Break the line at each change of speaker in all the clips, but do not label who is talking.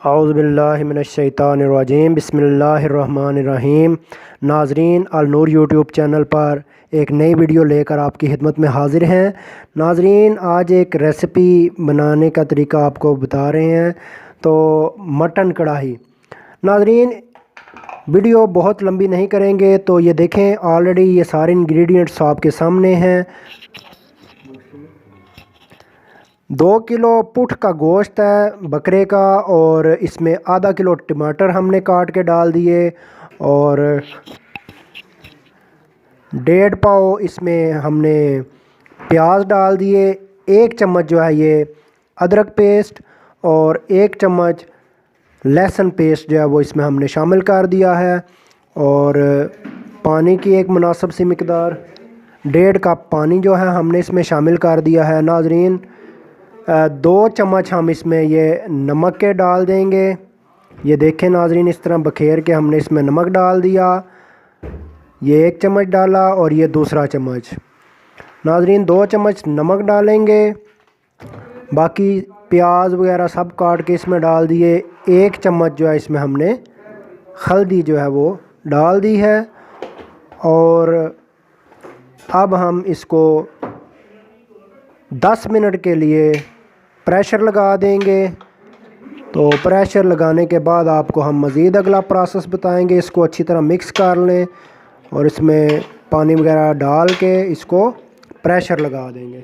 औज़ुबिल्लाहिमिनश्शैतानिर्रजीम बिस्मिल्लाहिर्रहमानिर्रहीम। नाज़रीन, अल नूर YouTube channel पर एक नई वीडियो लेकर आपकी खिदमत में हाज़िर हैं। नाज़रीन, आज एक रेसिपी बनाने का तरीका आपको बता रहे हैं। तो मटन कढ़ाई। नाज़रीन, वीडियो बहुत लंबी नहीं करेंगे। तो ये देखें, ऑलरेडी ये सारे इंग्रेडिएंट्स आपके सामने हैं। 2 किलो पुठ का गोश्त है बकरे का, और इसमें आधा किलो टमाटर हमने काट के डाल दिए, और 1.5 पाव इसमें हमने प्याज डाल दिए। 1 चम्मच जो है ये अदरक पेस्ट, और 1 चम्मच लहसुन पेस्ट जो है वो इसमें हमने शामिल कर दिया है। और पानी की एक मुनासिब सी मिकदार 1.5 कप पानी जो है हमने इसमें शामिल कर दिया है। नाज़रीन, 2 चम्मच हम इसमें ये नमक के डाल देंगे। ये देखें नाज़रीन, इस तरह बखेर के हमने इसमें नमक डाल दिया। ये 1 चम्मच डाला, और ये दूसरा चम्मच। नाज़रीन, 2 चम्मच नमक डालेंगे। बाकी प्याज वगैरह सब काट के इसमें डाल दिए। 1 चम्मच जो है इसमें हमने हल्दी जो है वो डाल दी है। और अब हम इसको 10 मिनट के लिए प्रेशर लगा देंगे। तो प्रेशर लगाने के बाद आपको हम मज़ीद अगला प्रोसेस बताएंगे। इसको अच्छी तरह मिक्स कर लें, और इसमें पानी वगैरह डाल के इसको प्रेशर लगा देंगे।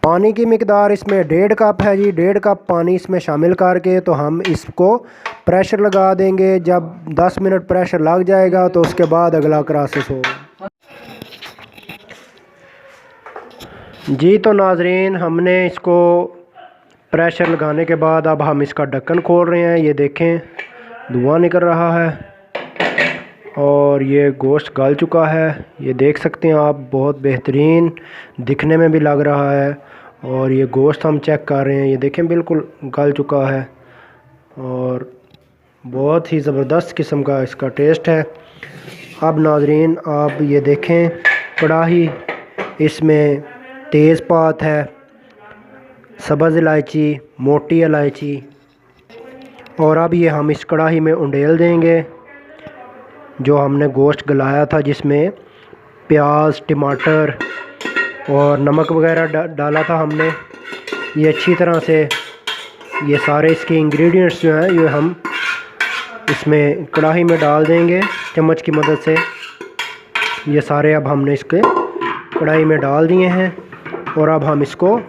पानी की मिकदार इसमें 1.5 कप है जी। 1.5 कप पानी इसमें शामिल करके तो हम इसको प्रेशर लगा देंगे। जब 10 मिनट प्रेशर लग जाएगा तो उसके बाद अगला प्रोसेस होगा जी। तो नाज़रीन, हमने इसको प्रेशर लगाने के बाद अब हम इसका ढक्कन खोल रहे हैं। ये देखें, धुआं निकल रहा है, और ये गोश्त गल चुका है। ये देख सकते हैं आप, बहुत बेहतरीन दिखने में भी लग रहा है। और ये गोश्त हम चेक कर रहे हैं, ये देखें बिल्कुल गल चुका है, और बहुत ही ज़बरदस्त किस्म का इसका टेस्ट है। अब नाज़रीन, आप ये देखें कढ़ाई, इसमें तेज़पात है, सब्ज़ इलायची, मोटी इलायची, और अब ये हम इस कढ़ाई में उंडेल देंगे जो हमने गोश्त गलाया था, जिसमें प्याज, टमाटर और नमक वगैरह डाला था हमने। ये अच्छी तरह से ये सारे इसके इंग्रेडिएंट्स जो हैं ये हम इसमें कढ़ाई में डाल देंगे चम्मच की मदद से। ये सारे अब हमने इसके कढ़ाई में डाल दिए हैं, और अब हम इसको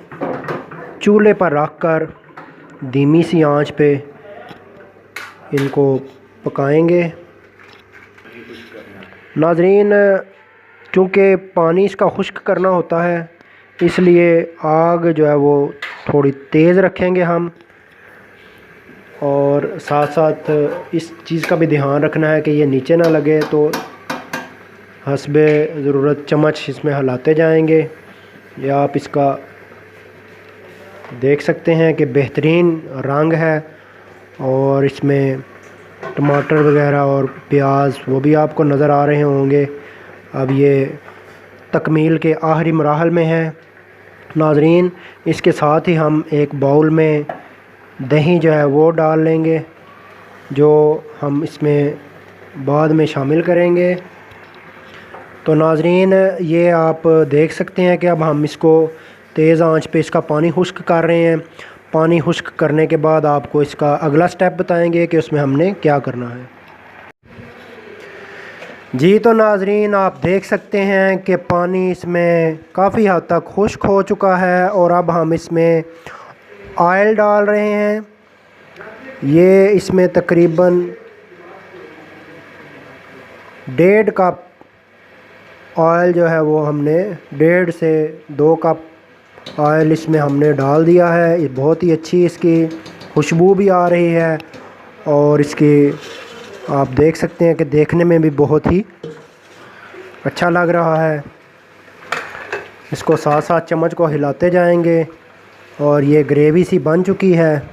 चूल्हे पर रख कर धीमी सी आंच पे इनको पकाएंगे। नाज़रीन, चूँकि पानी इसका खुश्क करना होता है, इसलिए आग जो है वो थोड़ी तेज़ रखेंगे हम। और साथ साथ इस चीज़ का भी ध्यान रखना है कि ये नीचे ना लगे, तो हस्बे ज़रूरत चम्मच इसमें हिलाते जाएंगे। या आप इसका देख सकते हैं कि बेहतरीन रंग है, और इसमें टमाटर वगैरह और प्याज वो भी आपको नज़र आ रहे होंगे। अब ये तकमील के आखिरी मराहल में है। नाज़रीन, इसके साथ ही हम एक बाउल में दही जो है वो डाल लेंगे, जो हम इसमें बाद में शामिल करेंगे। तो नाज़रीन, ये आप देख सकते हैं कि अब हम इसको तेज़ आंच पे इसका पानी खुश्क कर रहे हैं। पानी खुश्क करने के बाद आपको इसका अगला स्टेप बताएंगे कि उसमें हमने क्या करना है जी। तो नाज़रीन, आप देख सकते हैं कि पानी इसमें काफ़ी हद तक खुश्क हो चुका है, और अब हम इसमें ऑयल डाल रहे हैं। ये इसमें तकरीबन 1.5 कप ऑयल जो है वो हमने 1.5 से 2 कप ऑयल इसमें हमने डाल दिया है। ये बहुत ही अच्छी इसकी खुशबू भी आ रही है, और इसकी आप देख सकते हैं कि देखने में भी बहुत ही अच्छा लग रहा है। इसको साथ साथ चम्मच को हिलाते जाएंगे, और ये ग्रेवी सी बन चुकी है,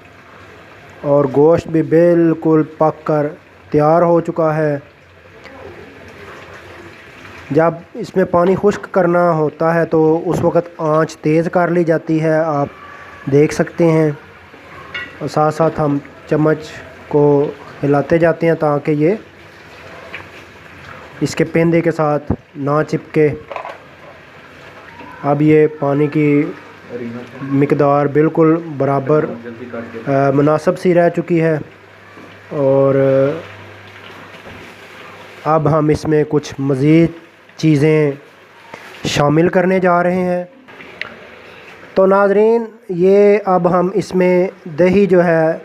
और गोश्त भी बिल्कुल पक कर तैयार हो चुका है। जब इसमें पानी खुश्क करना होता है तो उस वक़्त आंच तेज़ कर ली जाती है, आप देख सकते हैं। और साथ साथ हम चम्मच को हिलाते जाते हैं ताकि ये इसके पेंदे के साथ ना चिपके। अब ये पानी की मिकदार बिल्कुल बराबर मुनासिब सी रह चुकी है। और अब हम इसमें कुछ मज़ीद चीज़ें शामिल करने जा रहे हैं। तो नाज़रीन, ये अब हम इसमें दही जो है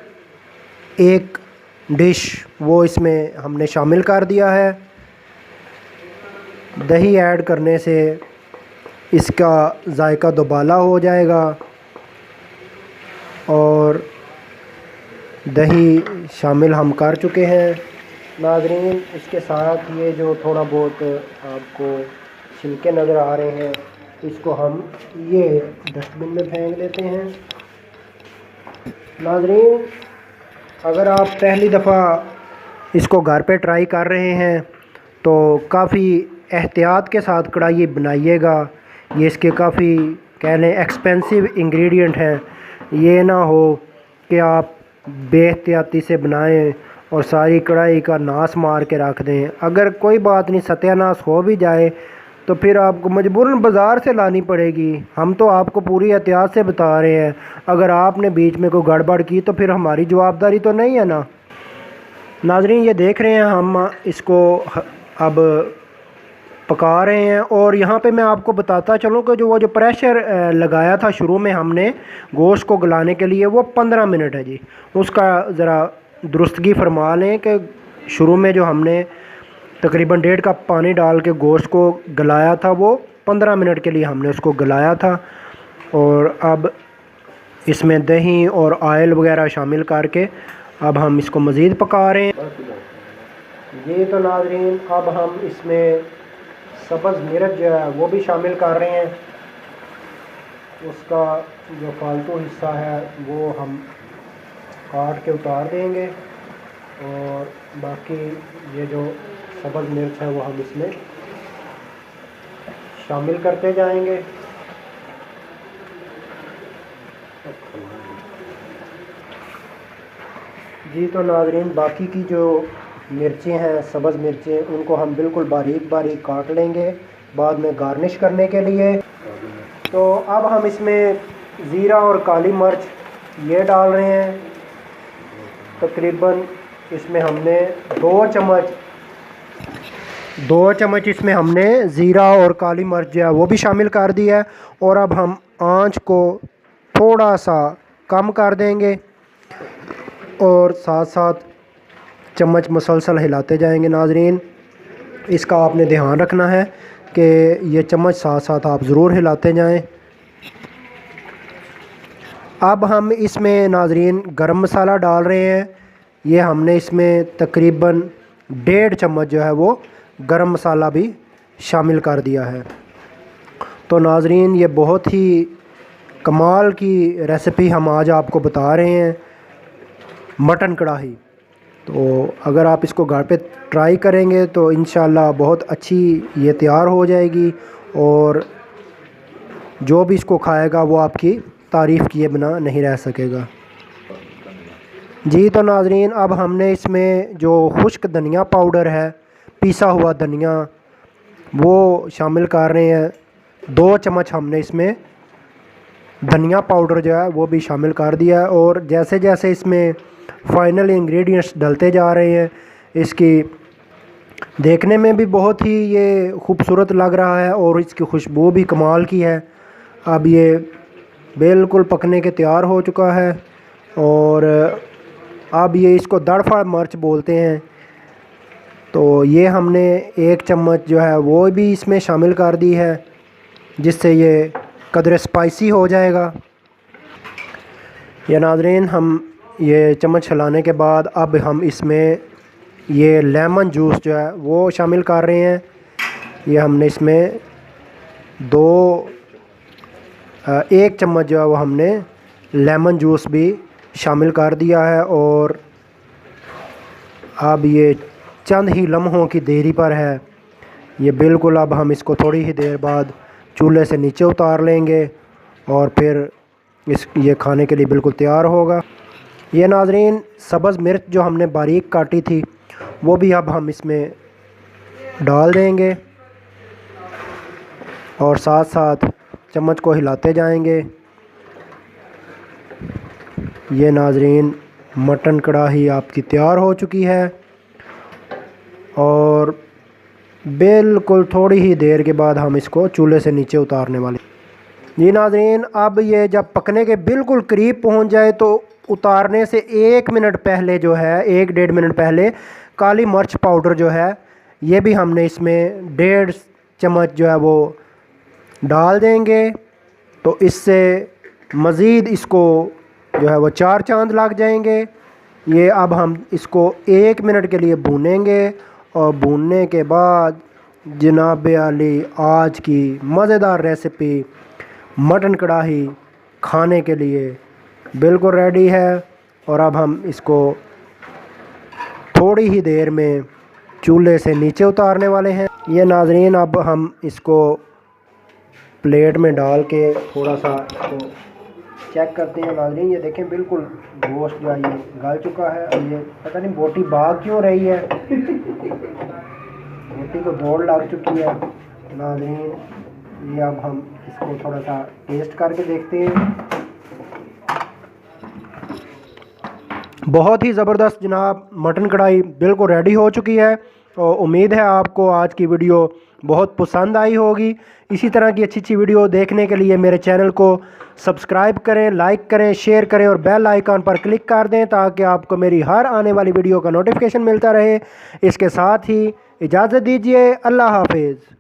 एक डिश वो इसमें हमने शामिल कर दिया है। दही ऐड करने से इसका जायका दोबाला हो जाएगा। और दही शामिल हम कर चुके हैं नाज़रीन। इसके साथ ये जो थोड़ा बहुत आपको छिलके नज़र आ रहे हैं, इसको हम ये डस्टबिन में फेंक देते हैं। नाज़रीन, अगर आप पहली दफ़ा इसको घर पे ट्राई कर रहे हैं तो काफ़ी एहतियात के साथ कढ़ाई बनाइएगा। ये इसके काफ़ी कह लें एक्सपेंसिव इंग्रेडिएंट हैं। ये ना हो कि आप बेहतियाती से बनाएं और सारी कढ़ाई का नाश मार के रख दें। अगर कोई बात नहीं, सत्यानाश हो भी जाए तो फिर आपको मजबूरन बाज़ार से लानी पड़ेगी। हम तो आपको पूरी एहतियात से बता रहे हैं। अगर आपने बीच में कोई गड़बड़ की तो फिर हमारी जवाबदारी तो नहीं है ना। नाज़रीन, ये देख रहे हैं हम इसको अब पका रहे हैं। और यहाँ पे मैं आपको बताता चलूँ कि वो जो प्रेशर लगाया था शुरू में हमने गोश्त को गलाने के लिए, वो 15 मिनट है जी। उसका ज़रा दुरुस्तगी फरमा लें कि शुरू में जो हमने तकरीबन 1.5 कप पानी डाल के गोश्त को गलाया था, वो 15 मिनट के लिए हमने उसको गलाया था। और अब इसमें दही और ऑयल वगैरह शामिल करके अब हम इसको मज़ीद पका रहे हैं। ये तो नाज़रीन, अब हम इसमें सब्ज़ मिर्च जो है वो भी शामिल कर रहे हैं। उसका जो फालतू हिस्सा है वो हम काट के उतार देंगे। और बाकी ये जो सब्ज़ मिर्च है वो हम इसमें शामिल करते जाएंगे। जी तो नाज़रीन, बाकी की जो मिर्चें हैं, सब्ज़ मिर्चें, उनको हम बिल्कुल बारीक बारीक काट लेंगे बाद में गार्निश करने के लिए। तो अब हम इसमें ज़ीरा और काली मिर्च ये डाल रहे हैं। तकरीबन इसमें हमने 2 चम्मच इसमें हमने ज़ीरा और काली मिर्च जो है वो भी शामिल कर दिया है। और अब हम आंच को थोड़ा सा कम कर देंगे और साथ साथ चम्मच मुसलसल हिलाते जाएंगे। नाज़रीन, इसका आपने ध्यान रखना है कि ये चम्मच साथ साथ आप ज़रूर हिलाते जाएं। अब हम इसमें नाज़रीन गरम मसाला डाल रहे हैं। ये हमने इसमें तकरीबन 1.5 चम्मच जो है वो गरम मसाला भी शामिल कर दिया है। तो नाज़रीन, ये बहुत ही कमाल की रेसिपी हम आज आपको बता रहे हैं, मटन कढ़ाई। तो अगर आप इसको घर पे ट्राई करेंगे तो इंशाल्लाह बहुत अच्छी ये तैयार हो जाएगी। और जो भी इसको खाएगा वो आपकी तारीफ़ किए बिना नहीं रह सकेगा। जी तो नाज़रीन, अब हमने इसमें जो खुश्क धनिया पाउडर है, पिसा हुआ धनिया, वो शामिल कर रहे हैं। 2 चम्मच हमने इसमें धनिया पाउडर जो है वो भी शामिल कर दिया है। और जैसे जैसे इसमें फाइनल इंग्रेडिएंट्स डलते जा रहे हैं, इसकी देखने में भी बहुत ही ये खूबसूरत लग रहा है और इसकी खुशबू भी कमाल की है। अब ये बिल्कुल पकने के तैयार हो चुका है। और अब ये इसको दड़फड़ मिर्च बोलते हैं। तो ये हमने 1 चम्मच जो है वो भी इसमें शामिल कर दी है, जिससे ये कदर स्पाइसी हो जाएगा। या नाज़रीन, हम ये चम्मच हिलाने के बाद अब हम इसमें ये लेमन जूस जो है वो शामिल कर रहे हैं। ये हमने इसमें 1 चम्मच जो है वो हमने लेमन जूस भी शामिल कर दिया है। और अब ये चंद ही लम्हों की देरी पर है। ये बिल्कुल अब हम इसको थोड़ी ही देर बाद चूल्हे से नीचे उतार लेंगे और फिर ये खाने के लिए बिल्कुल तैयार होगा। ये नाज़रीन सब्ज़ मिर्च जो हमने बारीक काटी थी वो भी अब हम इसमें डाल देंगे और साथ साथ चम्मच को हिलाते जाएंगे। ये नाज़रीन मटन कढ़ाई आपकी तैयार हो चुकी है और बिल्कुल थोड़ी ही देर के बाद हम इसको चूल्हे से नीचे उतारने वाले। जी नाज़रीन, अब ये जब पकने के बिल्कुल करीब पहुंच जाए तो उतारने से 1 मिनट पहले जो है 1-1.5 मिनट पहले काली मिर्च पाउडर जो है ये भी हमने इसमें 1.5 चम्मच जो है वो डाल देंगे। तो इससे मज़ीद इसको जो है वो 4 चांद लग जाएंगे। ये अब हम इसको 1 मिनट के लिए भूनेंगे और भूनने के बाद जनाब आली आज की मज़ेदार रेसिपी मटन कढ़ाई खाने के लिए बिल्कुल रेडी है। और अब हम इसको थोड़ी ही देर में चूल्हे से नीचे उतारने वाले हैं। ये नाज़रीन अब हम इसको प्लेट में डाल के थोड़ा सा इसको चेक करते हैं। नाज़रीन ये देखें बिल्कुल गोश्त जो है ये गल चुका है। और ये पता नहीं बोटी भाग क्यों रही है, बोटी को दौड़ लग चुकी है। नाज़रीन ये अब हम इसको थोड़ा सा टेस्ट करके देखते हैं। बहुत ही ज़बरदस्त जनाब मटन कढ़ाई बिल्कुल रेडी हो चुकी है और उम्मीद है आपको आज की वीडियो बहुत पसंद आई होगी। इसी तरह की अच्छी अच्छी वीडियो देखने के लिए मेरे चैनल को सब्सक्राइब करें, लाइक करें, शेयर करें और बेल आइकन पर क्लिक कर दें ताकि आपको मेरी हर आने वाली वीडियो का नोटिफिकेशन मिलता रहे। इसके साथ ही इजाज़त दीजिए। अल्लाह हाफिज़।